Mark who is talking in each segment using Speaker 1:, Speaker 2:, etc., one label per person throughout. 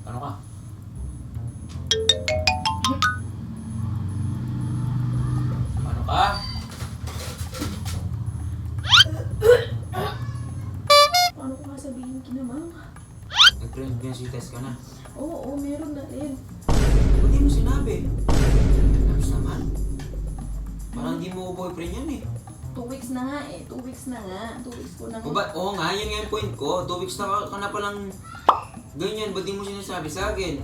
Speaker 1: Ano ka? Ano ka?
Speaker 2: Paano ko sabihin kina ma'am?
Speaker 1: Nag-pregnancy test ka na.
Speaker 2: Oo, meron na rin.
Speaker 1: Ba't di mo sinabi? Labs naman. Parang hindi mo boyfriend yan eh.
Speaker 2: 2 weeks na nga eh. 2 weeks na nga. 2 weeks ko na
Speaker 1: O ba, oo nga, yun nga yung point ko. 2 weeks na ka na palang ganyan. Ba't di mo sinasabi sa akin?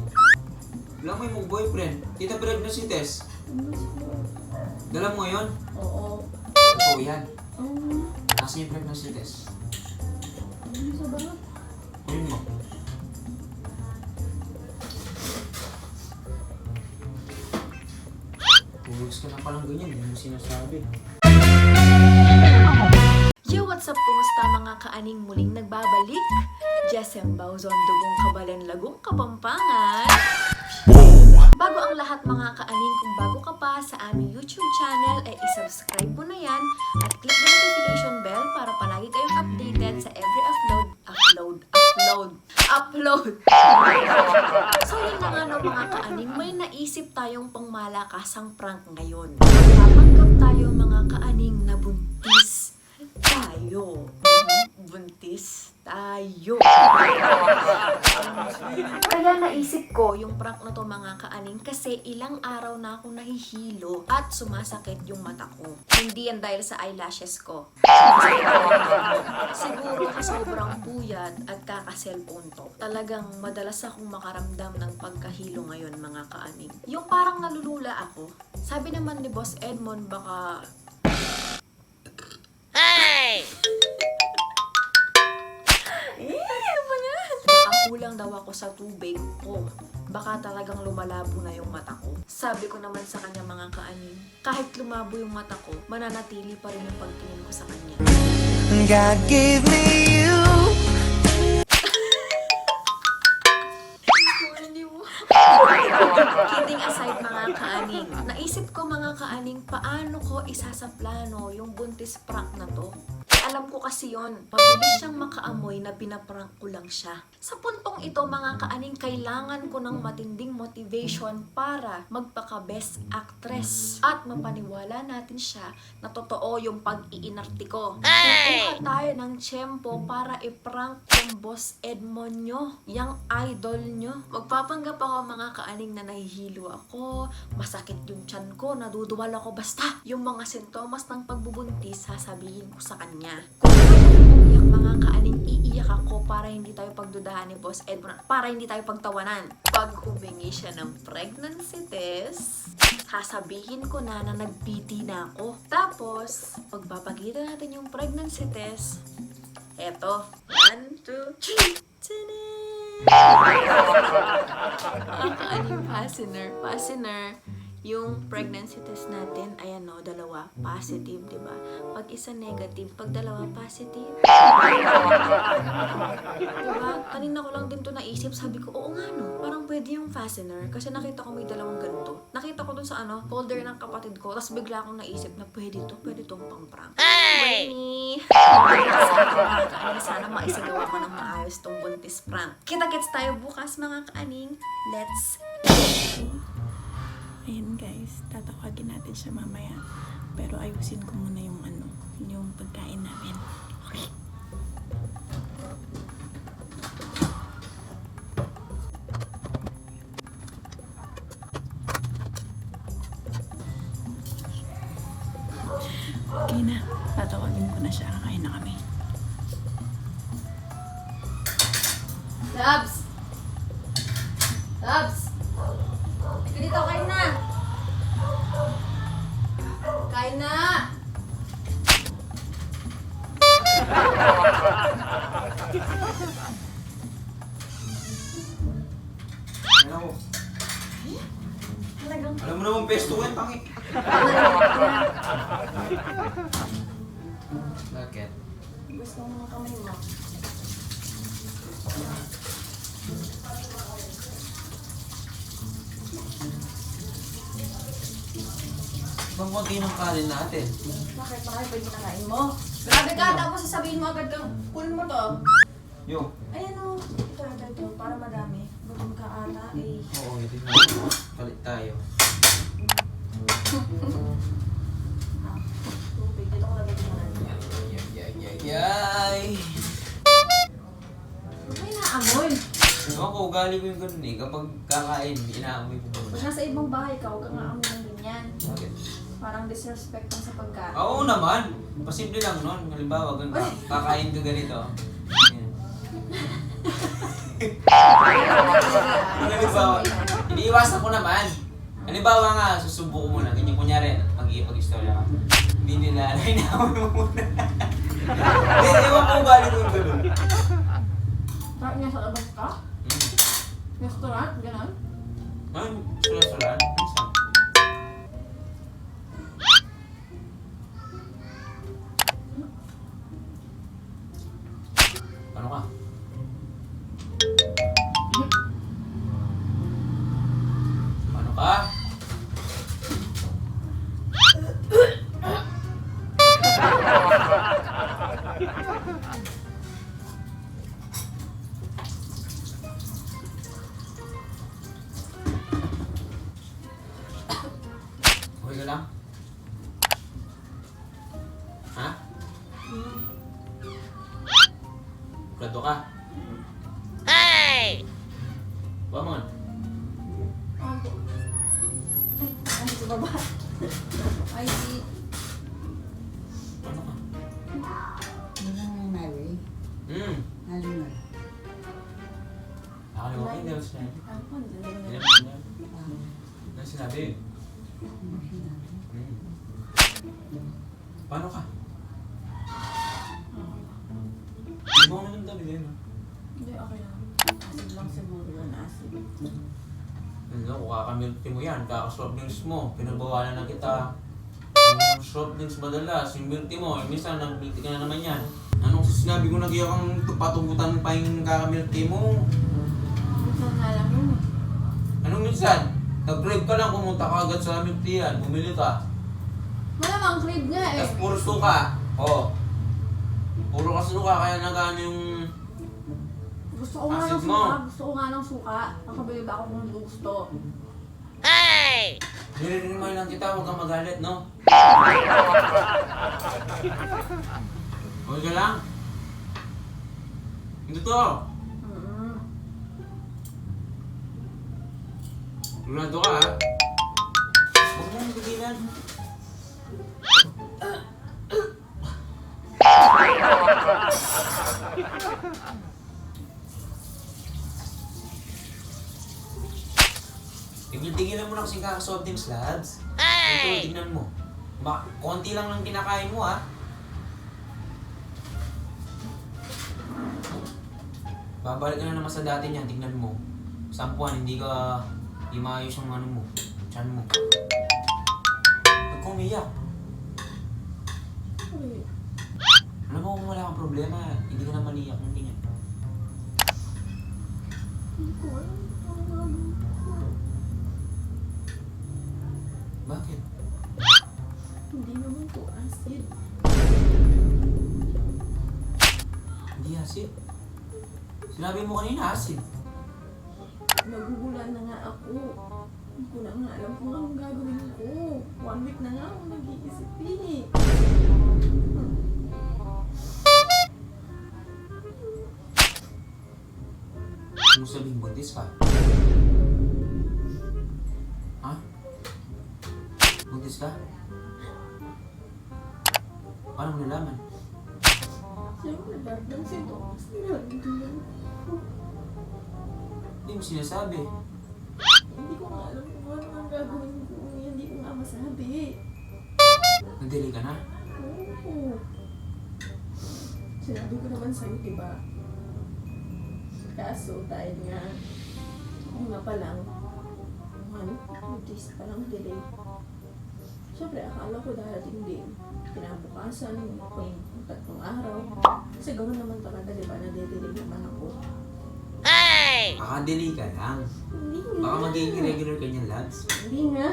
Speaker 1: Wala mo yung boyfriend. Tita, pregnancy test. Dala mo ngayon?
Speaker 2: Oo.
Speaker 1: Oo yan. Kasi yung pregnancy test.
Speaker 2: Ano sa ba?
Speaker 1: Ayun mo. Weeks ka na palang ganyan, hindi mo sinasabi.
Speaker 3: Yo, what's up? Kumusta mga kaaning muling nagbabalik? Jesem Bauzon, Dugong Kabalan, Lagong Kapampangan. Bago ang lahat mga kaaning, kung bago ka pa sa aming YouTube channel, i-subscribe mo na yan at click the notification bell para palagi kayong updated sa every upload. So yun na nga no mga kaaning, may naisip tayong pangmalakasang prank ngayon. Magpapanggap tayo mga kaaning na buntis tayo. Buntis tayo. Kaya naisip ko yung prank na to mga kaaning kasi ilang araw na ako nahihilo at sumasakit yung mata ko. Hindi yan dahil sa eyelashes ko. Siguro sobrang puyat at kaka-cellphone to. Talagang madalas akong makaramdam ng pagkahilo ngayon mga kaaning. Yung parang nalulula ako. Sabi naman ni Boss Edmond baka... Ano ba yan? Baka kulang daw ako sa tubig ko. Baka talagang lumalabo na yung mata ko. Sabi ko naman sa kanya mga kaaning, kahit lumabo yung mata ko, mananatili pa rin yung pagtingin ko sa kanya.
Speaker 4: God gave me you.
Speaker 3: Kidding aside mga kaaning, naisip ko mga kaaning, paano ko isasaplano yung buntis prank na to? Alam ko kasi yon, pabilis siyang makaamoy na pinaprank ko lang siya. Sa puntong ito mga kaaning, kailangan ko ng matinding motivation para magpaka-best actress. At mapaniwala natin siya na totoo yung pag-iinarte ko. Kukuha tayo ng tiyempo para i-prank yung Boss Edmond nyo, yung idol nyo. Magpapanggap ako mga kaaning na nahihilo ako, masakit yung tiyan ko, naduduwal ako, basta yung mga sintomas ng pagbubuntis sasabihin ko sa kanya. Kung umiyak mga kaaning, iiyak ako para hindi tayo pagdudahan ni Boss Edmond, para hindi tayo pagtawanan. Pag humingi siya ng pregnancy test, sasabihin ko na nag-PT na ako. Tapos, pagpapagita natin yung pregnancy test, eto, 1, 2, 3, ang kaaning fasciner, yung pregnancy test natin, ayan o, 2, positive, diba? Pag isa negative, pag 2 positive. Diba? Kanina ko lang din to naisip, sabi ko, oo nga no, parang pwede yung fastener, kasi nakita ko may 2 ganito. Nakita ko dun sa folder ng kapatid ko, tapos bigla akong naisip na pwede tong pang prank. Brainy! Sana maisagawa ko ng maayos tong buntis prank. Kita-kits tayo bukas mga kaaning. Let's
Speaker 2: Ayan guys, tatawagin natin siya mamaya. Pero ayusin ko muna yung yung pagkain namin. Okay. Okay na, tatawagin ko na siya. Kakain na kami.
Speaker 3: Labs! Labs! Dito, kain na! Kain na!
Speaker 1: Ano ko?
Speaker 3: Talagang
Speaker 1: Alam mo naman, best to win, pangit. Bakit?
Speaker 3: gusto mo ng kamay mo.
Speaker 1: Bang konti ng kanin natin.
Speaker 3: Bakit? Bakit pwede na kain mo? Grabe ka! Tapos sasabihin mo agad kang, pull mo to.
Speaker 1: Yo,
Speaker 3: Ayan o. Ito, para madami. Go.
Speaker 2: Gutom ka ata eh.
Speaker 1: Oo, ito na. Palit tayo.
Speaker 2: Tubig. Dito ko lagay mo na.
Speaker 1: Yay!
Speaker 2: May naamoy.
Speaker 1: Ako, ugali ko yung ganun eh. Kapag kakain, inaamoy ko
Speaker 2: Pag
Speaker 1: ba?
Speaker 2: nasa ibang bahay ka, huwag kang aamoy ng ganyan.
Speaker 1: Bakit?
Speaker 2: Parang disrespect lang sa pagkain.
Speaker 1: Oo naman. Pasimple lang nun. Halimbawa, kakain ka ganito. Yan. Halimbawa, iniiwasan ko naman. Halimbawa nga, susubo ko muna. Ganyan, kunyari, mag-iipag-istorya ka. Hindi nila, inaamoy mo muna. Hindi, ewan ko ugali ko yung ganun.
Speaker 2: Kahit nga sa labas ka? Restaurant? Ganon?
Speaker 1: Ay, sulat-sulat. Minsan. Ano ka? Ano ka? Okay ka lang? Ha? Plato ka? Hey! Bamon.
Speaker 2: Ano? Ay, sa baba. Ay, di.
Speaker 1: Ano ka?
Speaker 5: Mary,
Speaker 1: Hmm.
Speaker 5: alam mo.
Speaker 1: Nakalimutan hindi ako sinabi.
Speaker 2: Ano pa?
Speaker 1: Hindi ako sinabi. Ano sinabi? Hmm. Paano ka? Hindi mo naman dami din.
Speaker 2: Hindi, okay lang. Acid lang siguro yun, acid.
Speaker 1: Ano, kung kakamilti mo yan, kaka-soft drinks mo, pinabawalan na kita. Yung soft drinks madalas, yung milty mo, yung minsan nag-milty ka na naman yan. Anong sinabi ko nagyak ang patubutan pa yung kakamilti mo?
Speaker 2: Minsan nga lang yun.
Speaker 1: Anong minsan? Nag-grave ka lang, pumunta ka agad sa milty yan, bumili ka.
Speaker 2: Malamang crib nga eh.
Speaker 1: Tapos puro suka. Oo. Puro ka suka, kaya nagano yung...
Speaker 2: Gusto ko nga ng
Speaker 1: Acid
Speaker 2: suka.
Speaker 1: mo.
Speaker 2: Gusto ko nga ng suka. Nakabili ba ako kung gusto?
Speaker 1: Nire-remind lang kita, huwag kang magalit, no? Okay ka lang? Hindi to.
Speaker 2: Mm-hmm.
Speaker 1: Lulado ka, ha? Huwag mo nang tigilan. Tigil-tigilan mo na kasi kakasoft drinks, lads. Ito, tignan mo. Konti lang ng kinakain mo, ha? Babalik ka na naman sa dati niyan, tignan mo. Sampuan, hindi maayos yung ano mo, tiyan mo. Huwag kang umiyak.
Speaker 2: Uy,
Speaker 1: Alam mo kung wala kang problema, hindi ka na maniyak ng ganyan.
Speaker 2: hindi ko alam. Ang gagawin ko.
Speaker 1: Bakit?
Speaker 2: Hindi naman po acid.
Speaker 1: Hindi acid. Sinabi mo kanina acid.
Speaker 2: Nagugulan na nga ako. Hindi ko na nga alam kung anong gagawin ko. 1 week na nga ako nag-iisip eh.
Speaker 1: Ano sabihin buntis ka? Ha? Buntis ka? Paano mo nalaman?
Speaker 2: Siyempre, dahil ng sintomas nila.
Speaker 1: Hindi mo sinasabi.
Speaker 2: Hindi ko nga alam kung ano ang gagawin ko. Hindi ko nga masabi.
Speaker 1: Nagdali ka na?
Speaker 2: Oo. Sinabi ko naman sa'yo, diba? Kaso, dahil nga, una pa lang, 2 days pa lang delay. Siyempre, akala ko darating din. Kinabukasan, yung 3 araw. Kasi gawin naman talaga, diba, nade-delay naman ako.
Speaker 1: Kakadali ka lang.
Speaker 2: Hindi
Speaker 1: Baka
Speaker 2: nga.
Speaker 1: magiging regular ka niyan, lads.
Speaker 2: Hindi nga.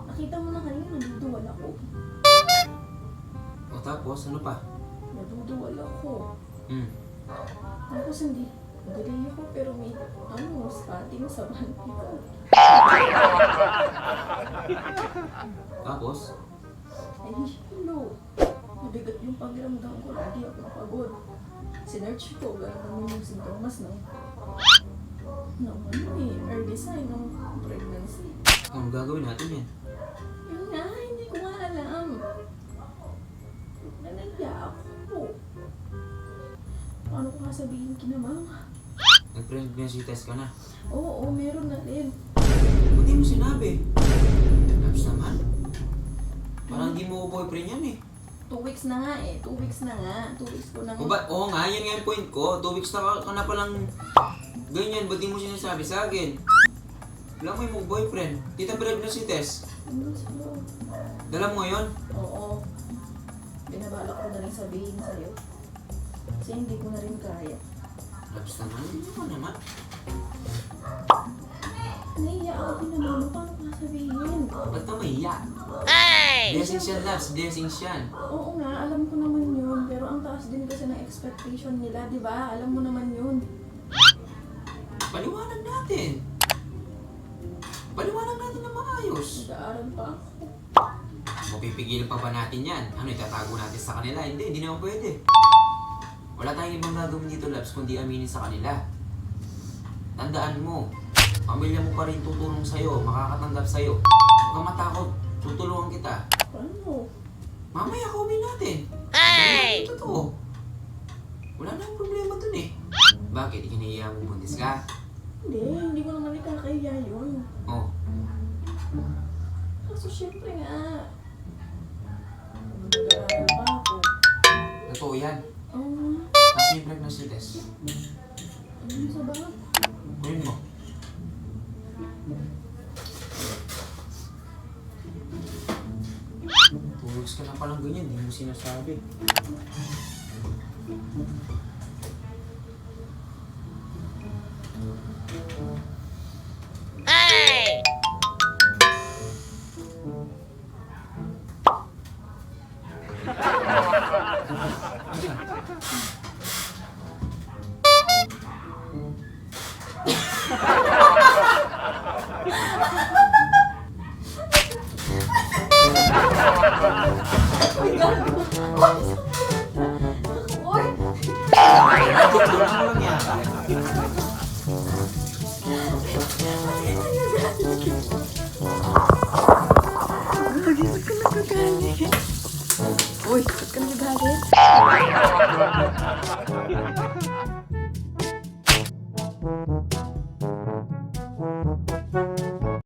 Speaker 2: Nakita mo na kanina, naduduwal ako.
Speaker 1: O tapos, ano pa?
Speaker 2: Naduduwal ako.
Speaker 1: Hmm.
Speaker 2: Tapos hindi delay ako pero may spotting sa bandi ko.
Speaker 1: Tapos,
Speaker 2: Ay, hello. Mabigat yung pakiramdam ko. Lagi ako pagod. Sinearch ko, gano'n naman yung sintomas ng early sign ng pregnancy.
Speaker 1: anong gagawin natin yan?
Speaker 2: Yun nga, hindi ko nga alam. Nanaya ako. Paano ko sabihin kina mama?
Speaker 1: Nag-pregnancy test ka na.
Speaker 2: Oo, meron na rin.
Speaker 1: Ba't di mo sinabi? Labs naman. Parang di mo boyfriend yan eh.
Speaker 2: 2 weeks na nga eh. 2 weeks na nga. 2 weeks ko na nga.
Speaker 1: Oo nga, yan nga yung point ko. 2 weeks na ka na palang ganyan. Ba't di mo sinasabi sa akin? Wala mo yung boyfriend. Tita pregnancy test.
Speaker 2: Ano sa'yo?
Speaker 1: Dala mo ngayon?
Speaker 2: Oo. Binabalak ko na rin sabihin sa'yo. Kasi hindi ko na rin kaya.
Speaker 1: Labs naman. Hindi mo naman.
Speaker 2: Naiya ako pinamama. Paano ko sabihin?
Speaker 1: Ba't ka mahiya? Blessings yan, Labs. Blessings yan.
Speaker 2: Oo nga, alam ko naman yun. Pero ang taas din kasi ng expectation nila, di ba? Alam mo naman yun.
Speaker 1: Paliwanag natin. Paliwanag natin na maayos.
Speaker 2: Nag-aaral pa ako.
Speaker 1: Mapipigilan pa ba natin yan? Ano, itatago natin sa kanila? Hindi naman pwede. Wala tayong ibang gagawin dito, Labs, kundi aminin sa kanila. Tandaan mo, pamilya mo pa rin tutulong sa'yo, makakatanggap sa'yo. Huwag kang matakot, tutulungan kita.
Speaker 2: Paano?
Speaker 1: Mamaya kaumin natin. Ay! Totoo. Wala na ang problema dun eh. Bakit? Ikinahiya mo buntis ka?
Speaker 2: Hindi ko naman ikakaya yun.
Speaker 1: Oh,
Speaker 2: Kaso syempre nga, nag-aaral pa ako.
Speaker 1: totoo yan.
Speaker 2: Oo nga,
Speaker 1: Kasi yung pregnancy test.
Speaker 2: ano sa bag?
Speaker 1: Kunin mo. Tulog ka na palang ganyan, hindi mo sinasabi.
Speaker 2: Oy!
Speaker 1: Tulog mo lang yata.
Speaker 3: Uy, ba't ka nagagalit?